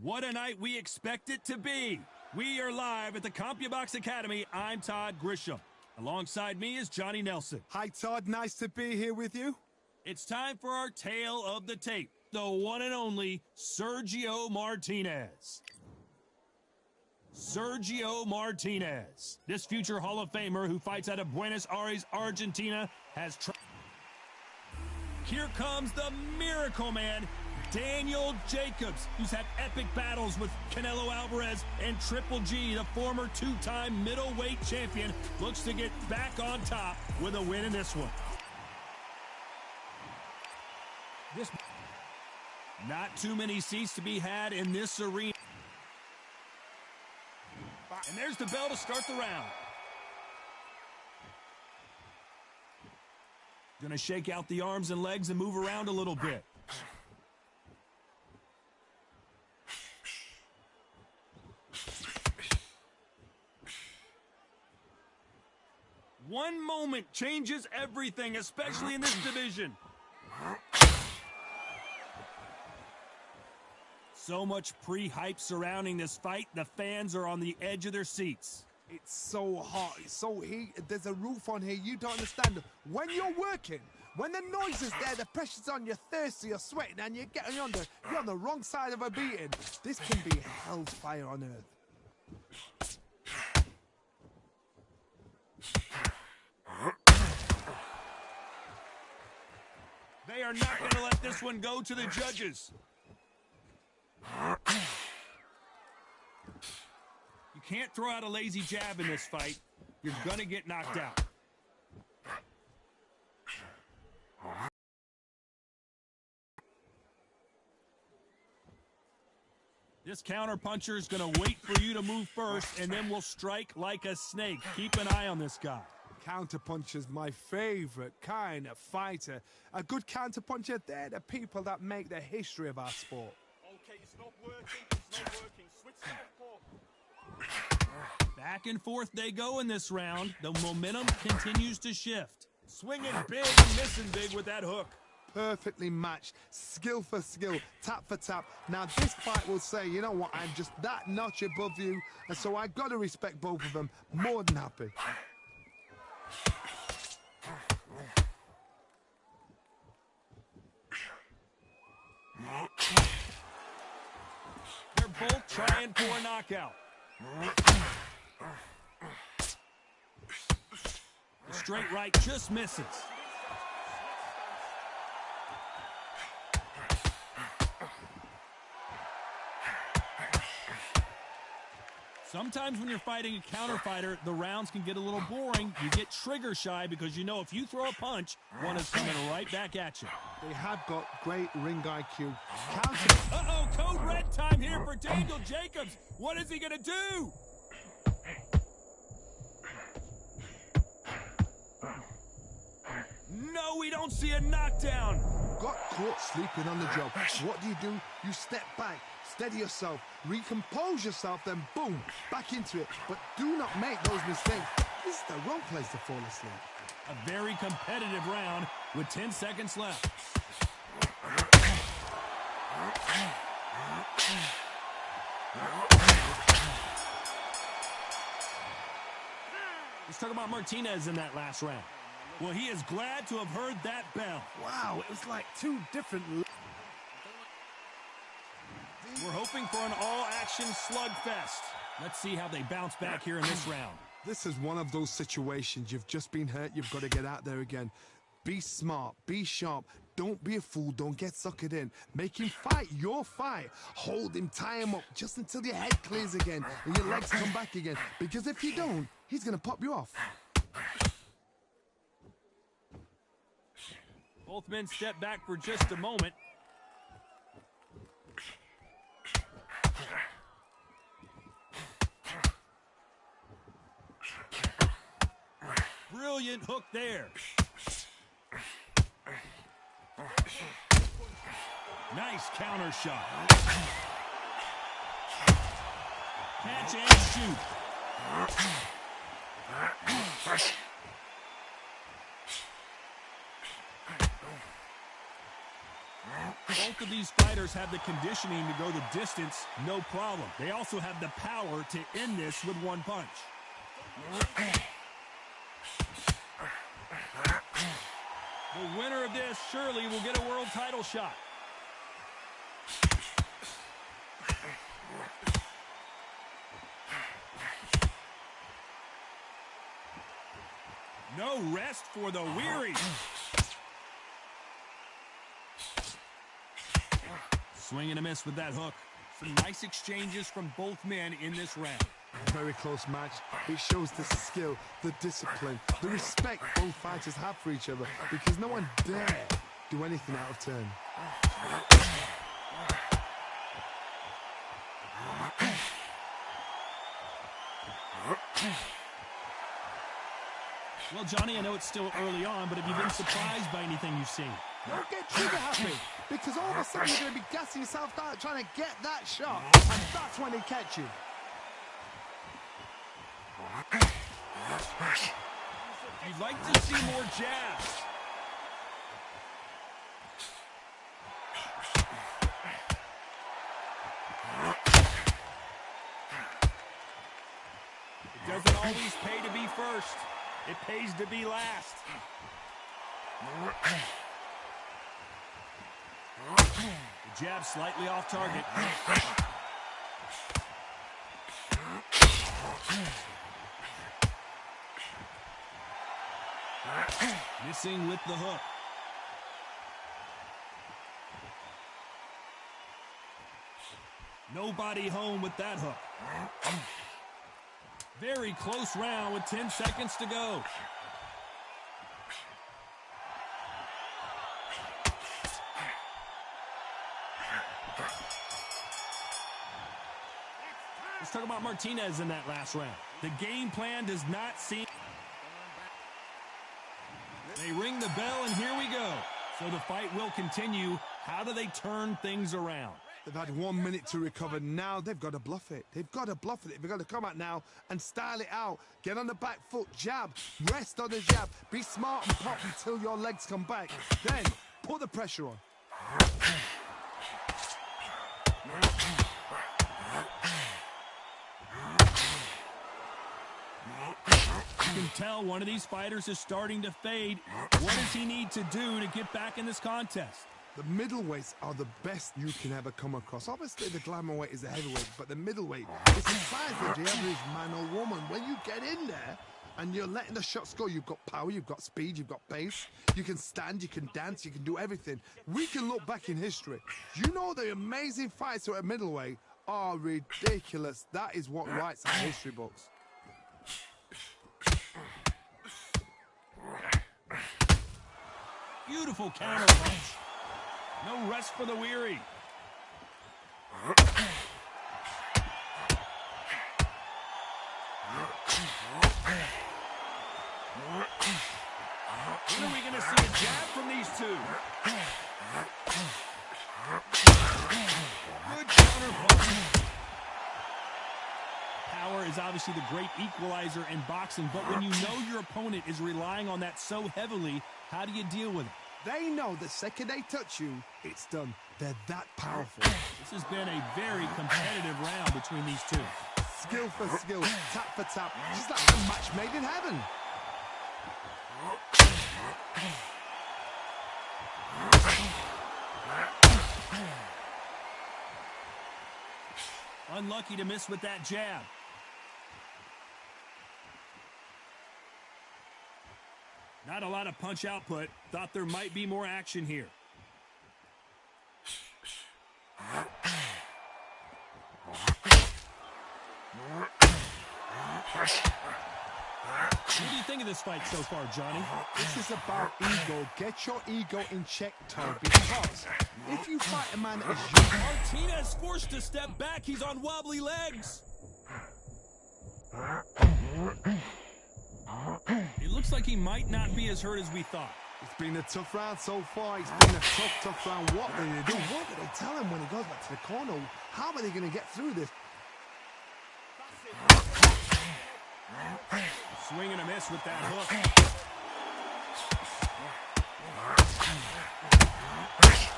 What a night we expect it to be. We are live at the CompuBox Academy. I'm Todd Grisham. Alongside me is Johnny Nelson. Hi, Todd. Nice to be here with you. It's time for our tale of the tape, the one and only Sergio Martinez. Sergio Martinez. This future Hall of Famer who fights out of Buenos Aires, Argentina, has Here comes the Miracle Man, Daniel Jacobs, who's had epic battles with Canelo Alvarez and Triple G, the former two-time middleweight champion, looks to get back on top with a win in this one. Not too many seats to be had in this arena. And there's the bell to start the round. Gonna shake out the arms and legs and move around a little bit. One moment changes everything, especially in this division. So much pre-hype surrounding this fight, the fans are on the edge of their seats. It's so hot. It's so heated. There's a roof on here. You don't understand. When you're working, when the noise is there, the pressure's on, you're thirsty, you're sweating, and you're on the wrong side of a beating. This can be hell's fire on earth. They are not going to let this one go to the judges. You can't throw out a lazy jab in this fight. You're going to get knocked out. This counterpuncher is going to wait for you to move first, and then will strike like a snake. Keep an eye on this guy. Counterpuncher's my favorite kind of fighter. A good counterpuncher, they're the people that make the history of our sport. Okay, it's not working. It's not working. Switch southpaw. Back and forth they go in this round. The momentum continues to shift. Swinging big and missing big with that hook. Perfectly matched, skill for skill, tap for tap. Now this fight will say, you know what, I'm just that notch above you, and so I got to respect both of them. More than happy. They're both trying for a knockout. The straight right just misses. Sometimes when you're fighting a counter fighter, the rounds can get a little boring. You get trigger shy because you know if you throw a punch, one is coming right back at you. They have got great ring IQ. Uh-oh, code red time here for Daniel Jacobs. What is he going to do? No, we don't see a knockdown. Got caught sleeping on the job. What do? You step back, steady yourself, recompose yourself, then boom, back into it. But do not make those mistakes. This is the wrong place to fall asleep. A very competitive round with 10 seconds left. Let's talk about Martinez in that last round. Well, he is glad to have heard that bell. Wow, it was like two different... We're hoping for an all-action slugfest. Let's see how they bounce back here in this round. This is one of those situations. You've just been hurt. You've got to get out there again. Be smart. Be sharp. Don't be a fool. Don't get suckered in. Make him fight your fight. Hold him. Tie him up just until your head clears again and your legs come back again. Because if you don't, he's going to pop you off. Both men step back for just a moment. Brilliant hook there. Nice counter shot. Catch and shoot. Both of these fighters have the conditioning to go the distance, no problem. They also have the power to end this with one punch. The winner of this surely will get a world title shot. No rest for the weary. Swing and a miss with that hook. Some nice exchanges from both men in this round. Very close match. It shows the skill, the discipline, the respect both fighters have for each other, because no one dare do anything out of turn. Well, Johnny, I know it's still early on, but have you been surprised by anything you've seen? Don't get trigger happy, because all of a sudden you're going to be gassing yourself out trying to get that shot, and that's when they catch you. You'd like to see more jabs. It doesn't always pay to be first. It pays to be last. The jab slightly off target. Missing with the hook. Nobody home with that hook. Very close round with 10 seconds to go. Let's talk about Martinez in that last round. The game plan does not seem... They ring the bell, and here we go. So the fight will continue. How do they turn things around? They've had 1 minute to recover. Now they've got to bluff it. They've got to bluff it. They've got to come out now and style it out. Get on the back foot, jab, rest on the jab. Be smart and pop until your legs come back. Then put the pressure on. You can tell one of these fighters is starting to fade. What does he need to do to get back in this contest? The middleweights are the best you can ever come across. Obviously, the glamour weight is the heavyweight, but the middleweight is the size of the average man or woman. When you get in there and you're letting the shots go, you've got power, you've got speed, you've got pace. You can stand, you can dance, you can do everything. We can look back in history. You know the amazing fights at middleweight are ridiculous. That is what writes our history books. Beautiful counter punch. No rest for the weary. When are we going to see a jab from these two? Good counter punch. Power is obviously the great equalizer in boxing, but when you know your opponent is relying on that so heavily, how do you deal with it? They know the second they touch you, it's done. They're that powerful. This has been a very competitive round between these two. Skill for skill, tap for tap, just like a match made in heaven. Unlucky to miss with that jab. Not a lot of punch output. Thought there might be more action here. What do you think of this fight so far, Johnny? This is about ego. Get your ego in check, Todd, because if you fight a man as you... Martinez forced to step back. He's on wobbly legs. It looks like he might not be as hurt as we thought. It's been a tough round so far. It's been a tough round. What are they do? What do they tell him when he goes back to the corner? How are they going to get through this? Swing and a miss with that hook.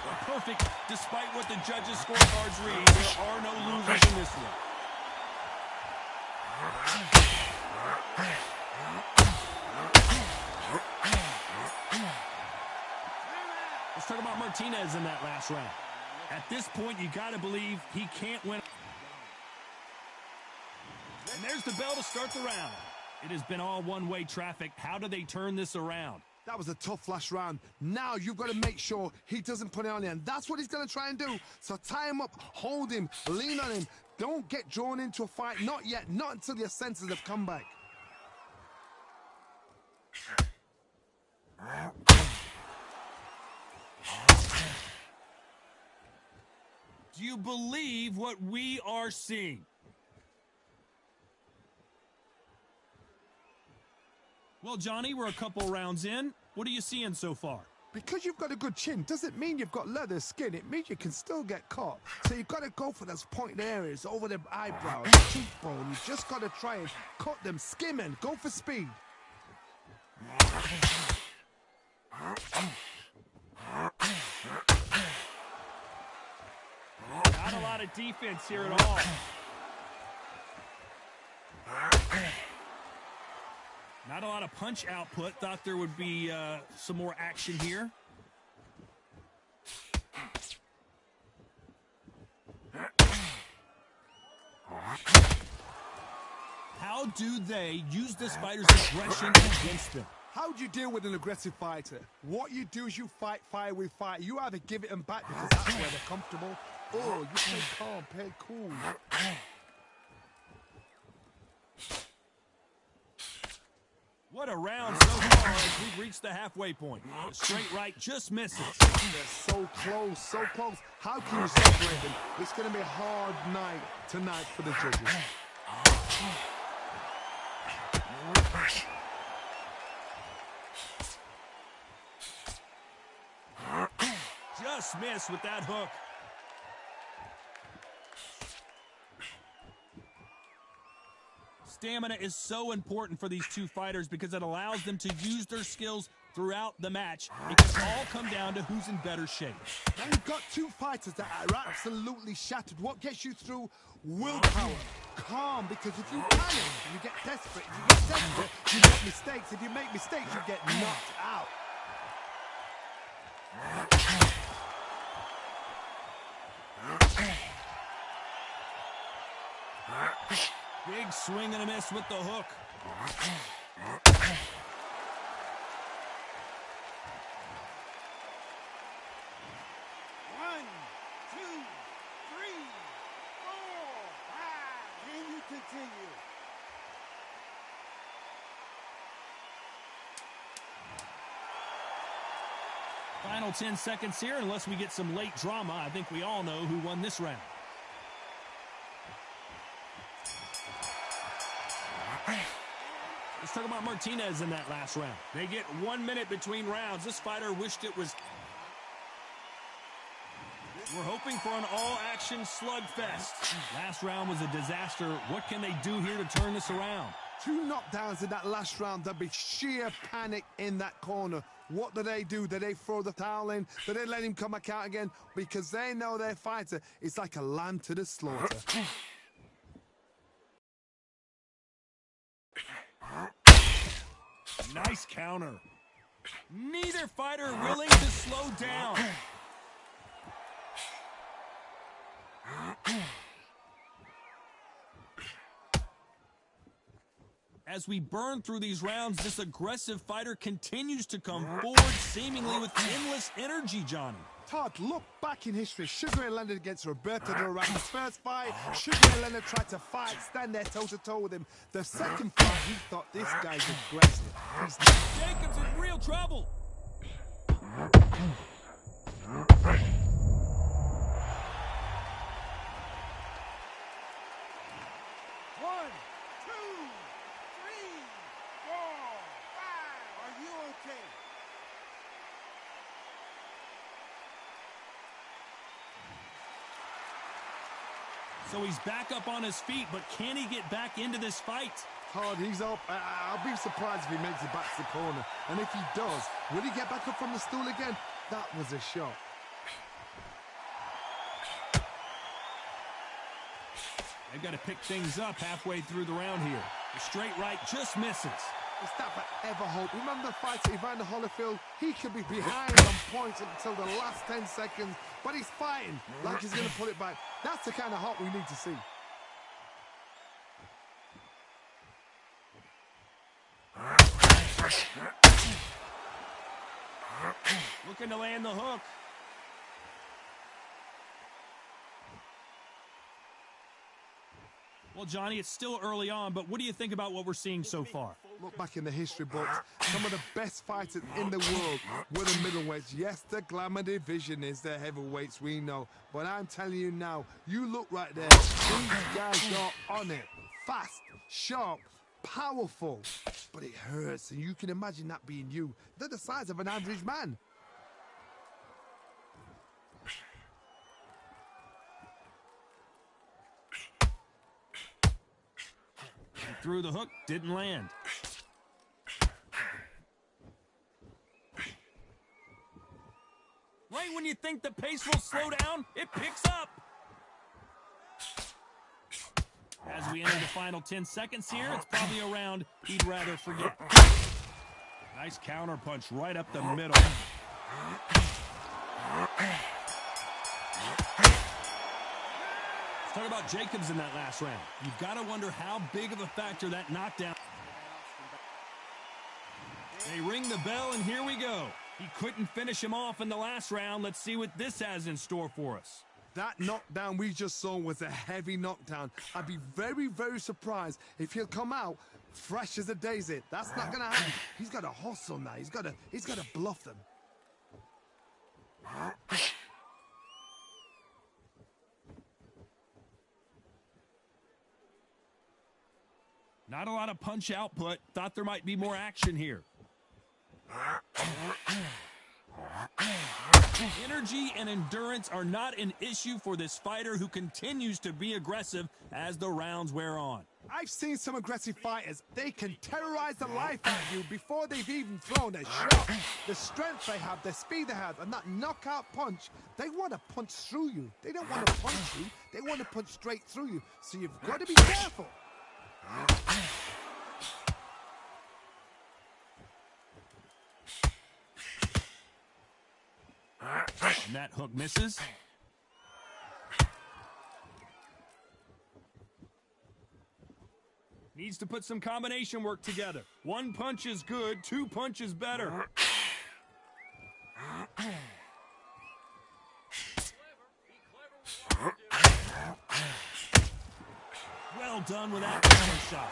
A terrific. Despite what the judges' scorecards read, there are no losers in this one. Let's talk about Martinez in that last round. At this point, you got to believe he can't win. And there's the bell to start the round. It has been all one-way traffic. How do they turn this around? That was a tough last round. Now you've got to make sure he doesn't put it on the end. That's what he's going to try and do. So tie him up, hold him, lean on him. Don't get drawn into a fight. Not yet. Not until your senses have come back. Do you believe what we are seeing? Well, Johnny, we're a couple rounds in. What are you seeing so far? Because you've got a good chin doesn't mean you've got leather skin. It means you can still get caught. So you've got to go for those pointed areas over the eyebrow, the cheekbone. You just got to try and cut them, skim and go for speed. Not a lot of defense here at all. Not a lot of punch output. Thought there would be some more action here. How do they use this fighter's aggression against them? How do you deal with an aggressive fighter? What you do is you fight fire with fire. You either give it them back because that's where they're comfortable, or you play calm, play cool. What a round so far as we've reached the halfway point. The straight right just misses. They're so close, so close. How can you separate them? It's going to be a hard night tonight for the judges. Just missed with that hook. Stamina is so important for these two fighters because it allows them to use their skills throughout the match. It can all come down to who's in better shape. Now you've got two fighters that are absolutely shattered. What gets you through? Willpower. Calm, because if you panic, you get desperate. If you get desperate, you make mistakes. If you make mistakes, you get knocked out. Big swing and a miss with the hook. One, two, three, four, five. Can you continue? Final 10 seconds here, unless we get some late drama. I think we all know who won this round. Let's talk about Martinez in that last round. They get 1 minute between rounds. This fighter wished it was... We're hoping for an all-action slugfest. Last round was a disaster. What can they do here to turn this around? Two knockdowns in that last round. There'll be sheer panic in that corner. What do? Do they throw the towel in? Do they let him come back out again? Because they know their fighter is like a lamb to the slaughter. Nice counter. Neither fighter willing to slow down. As we burn through these rounds, this aggressive fighter continues to come forward, seemingly with endless energy, Johnny. Todd, look back in history. Sugar Ray Leonard against Roberto Duran. His first fight, Sugar Ray Leonard tried to fight, stand there toe-to-toe with him. The second fight, he thought this guy's aggressive. He's not. Jacobs in real trouble. One, two, three, four, five. Are you okay? So he's back up on his feet, but can he get back into this fight? Todd, he's up. I'll be surprised if he makes it back to the corner. And if he does, will he get back up from the stool again? That was a shot. They've got to pick things up halfway through the round here. The straight right just misses. It's that forever hope. Remember the fight at Evander Holyfield? He could be behind on points until the last 10 seconds, but he's fighting like he's going to pull it back. That's the kind of hope we need to see. Looking to land the hook. Well, Johnny, it's still early on, but what do you think about what we're seeing so far? Look back in the history books. Some of the best fighters in the world were the middleweights. Yes, the glamour division is the heavyweights, we know. But I'm telling you now, you look right there. These guys are on it. Fast, sharp, powerful. But it hurts, and you can imagine that being you. They're the size of an average man. Through the hook, didn't land. Right when you think the pace will slow down, it picks up. As we enter the final 10 seconds here, it's probably a round he'd rather forget. Nice counter punch right up the middle. Talk about Jacobs in that last round. You've got to wonder how big of a factor that knockdown. They ring the bell, and here we go. He couldn't finish him off in the last round. Let's see what this has in store for us. That knockdown we just saw was a heavy knockdown. I'd be very, very surprised if he'll come out fresh as a daisy. That's not going to happen. He's got to hustle now. He's got to bluff them. Not a lot of punch output. Thought there might be more action here. Energy and endurance are not an issue for this fighter who continues to be aggressive as the rounds wear on. I've seen some aggressive fighters. They can terrorize the life out of you before they've even thrown a shot. The strength they have, the speed they have, and that knockout punch, they want to punch through you. They don't want to punch you. They want to punch straight through you. So you've got to be careful. And that hook misses. Needs to put some combination work together. One punch is good, two punches better. Well done with that counter shot.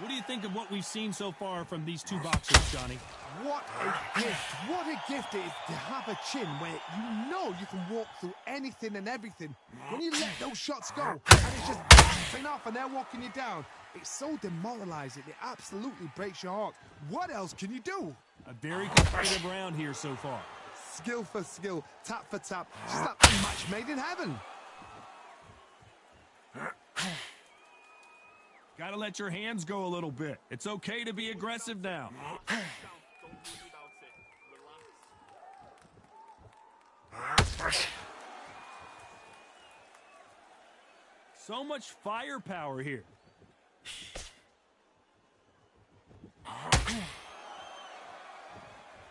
What do you think of what we've seen so far from these two boxers, Johnny? What a gift. What a gift it is to have a chin where you know you can walk through anything and everything. When you let those shots go, and it's just bouncing off and they're walking you down, it's so demoralizing. It absolutely breaks your heart. What else can you do? A very competitive round here so far. Skill for skill, tap for tap. Just like a match made in heaven. Gotta let your hands go a little bit. It's okay to be aggressive now. So much firepower here.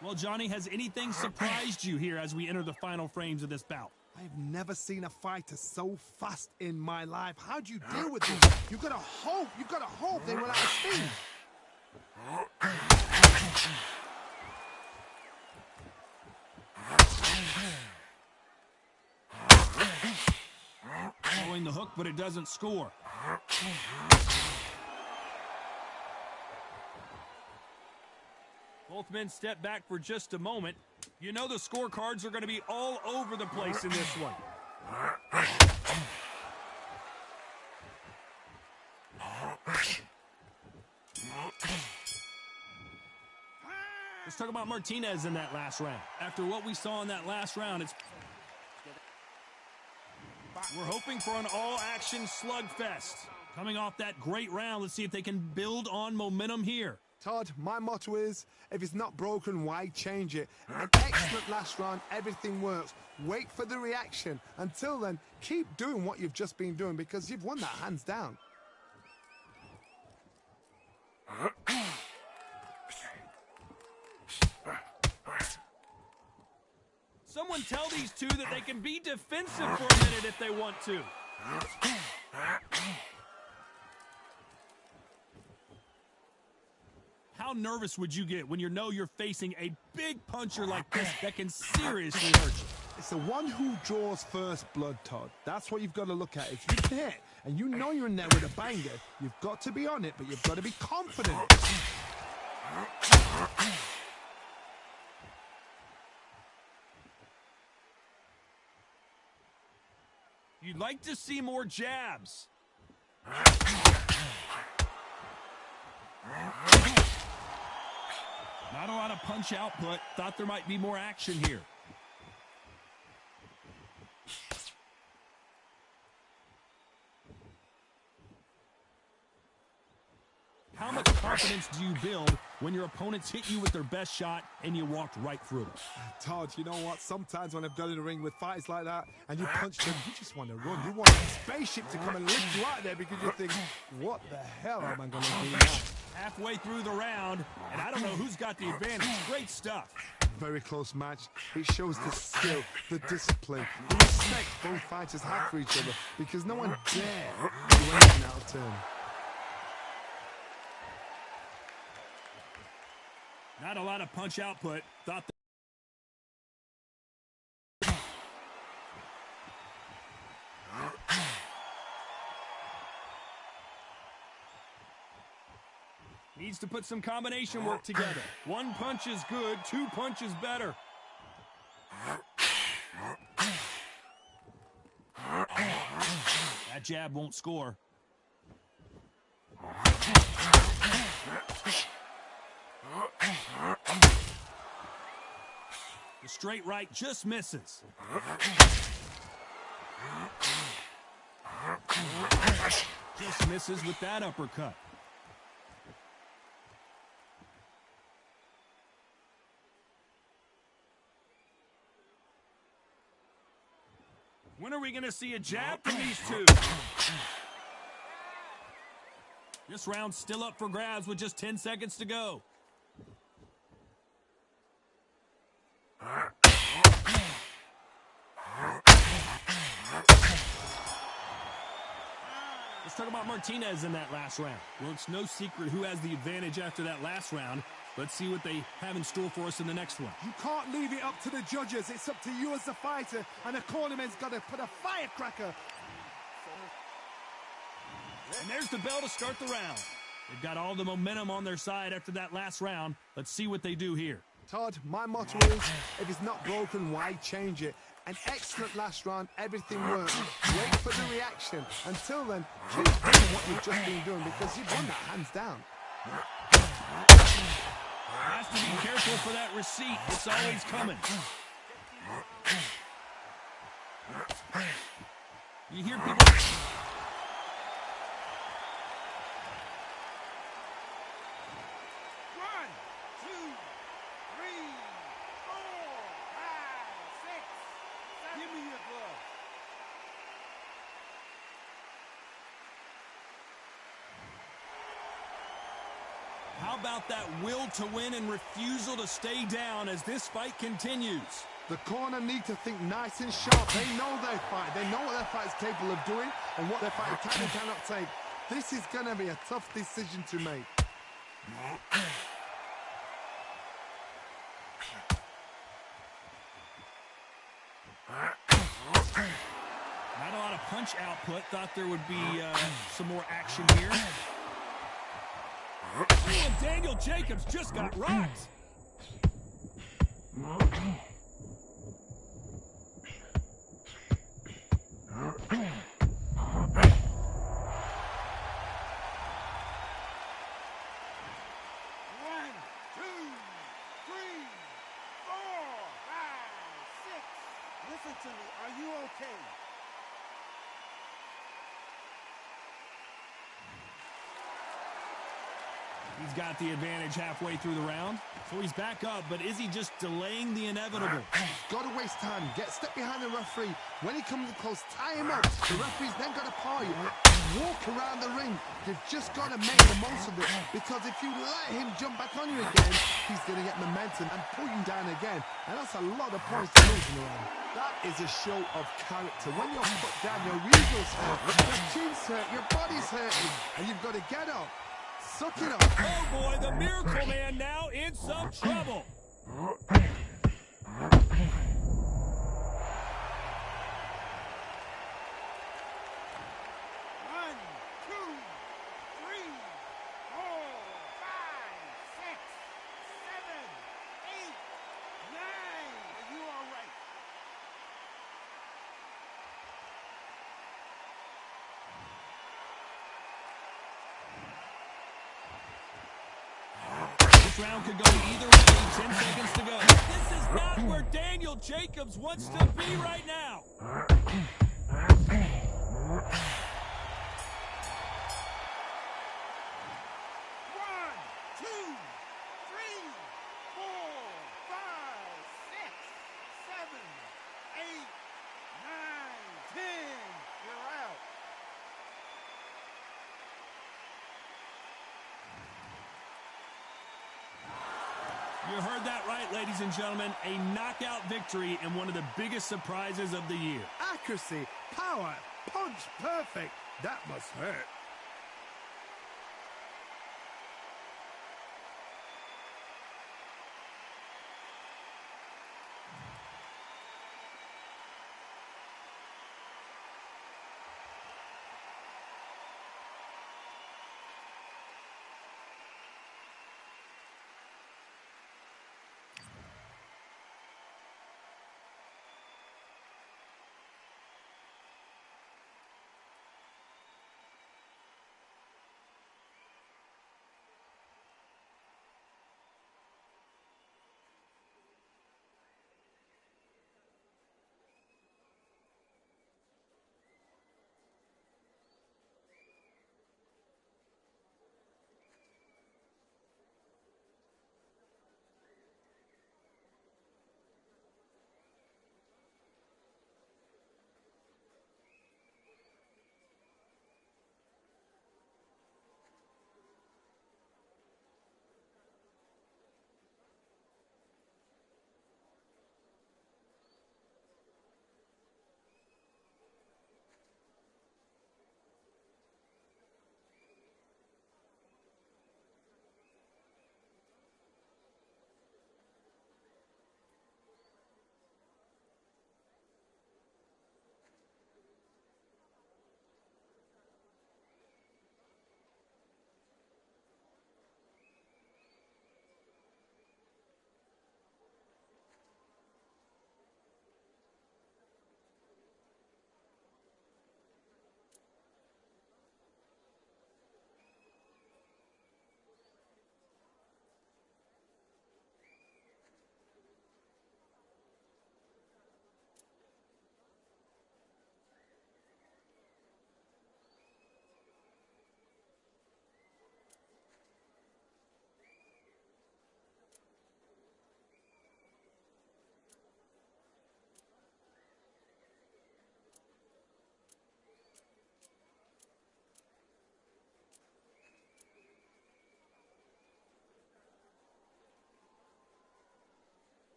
Well, Johnny, has anything surprised you here as we enter the final frames of this bout? I've never seen a fighter so fast in my life. How do you deal with this? You've got to hope they run out of steam. Throwing the hook, but it doesn't score. Both men step back for just a moment. You know the scorecards are going to be all over the place in this one. Let's talk about Martinez in that last round. After what we saw in that last round, we're hoping for an all-action slugfest. Coming off that great round, let's see if they can build on momentum here. Todd, my motto is, if it's not broken, why change it? An excellent last round, everything works. Wait for the reaction. Until then, keep doing what you've just been doing because you've won that hands down. Someone tell these two that they can be defensive for a minute if they want to. How nervous would you get when you know you're facing a big puncher like this that can seriously hurt you? It's the one who draws first blood, Todd. That's what you've got to look at. If you hit and you know you're in there with a banger, you've got to be on it, but you've got to be confident. You'd like to see more jabs. Not a lot of punch output. Thought there might be more action here. How much confidence do you build when your opponents hit you with their best shot and you walked right through it? Todd, you know what? Sometimes when I've done in the ring with fights like that and you punch them, you just want to run. You want a spaceship to come and lift you out there because you think, what the hell am I going to do now? Halfway through the round, and I don't know who's got the advantage. Great stuff. Very close match. It shows the skill, the discipline, the respect both fighters have for each other because no one dare do anything out of turn. Not a lot of punch output. Thought needs to put some combination work together. One punch is good, two punches better. That jab won't score. The straight right just misses. Just misses with that uppercut. When are we going to see a jab from these two? This round's still up for grabs with just 10 seconds to go. Let's talk about Martinez in that last round. Well, it's no secret who has the advantage after that last round. Let's see what they have in store for us in the next one. You can't leave it up to the judges. It's up to you as the fighter, and the cornerman's got to put a firecracker. And there's the bell to start the round. They've got all the momentum on their side after that last round. Let's see what they do here. Todd, my motto is, if it's not broken, why change it? An excellent last round, everything works. Wait for the reaction. Until then, keep doing what you've just been doing because you've won that hands down. Has to be careful for that receipt. It's always coming. You hear people... How about that will to win and refusal to stay down as this fight continues? The corner need to think nice and sharp. They know their fight. They know what their fight is capable of doing and what their fighter can and cannot take. This is going to be a tough decision to make. Not a lot of punch output. Thought there would be some more action here. And Daniel Jacobs just got rocked. Listen to me. Are you okay? He's got the advantage halfway through the round. So he's back up, but is he just delaying the inevitable? Got to waste time. Get step behind the referee. When he comes close, tie him up. The referee's then got to paw you. Walk around the ring. You've just got to make the most of it. Because if you let him jump back on you again, he's going to get momentum and pull you down again. And that's a lot of points to lose in the round. That is a show of character. When you're put down, your eagles hurt, your chin's hurt, your body's hurting, and you've got to get up. Suck it up. Oh boy, the Miracle Man now in some trouble. Round could go either way. 10 seconds to go. This is not where Daniel Jacobs wants to be right now. 10. You're out. You heard that right, ladies and gentlemen. A knockout victory and one of the biggest surprises of the year. Accuracy, power, punch, perfect. That must hurt.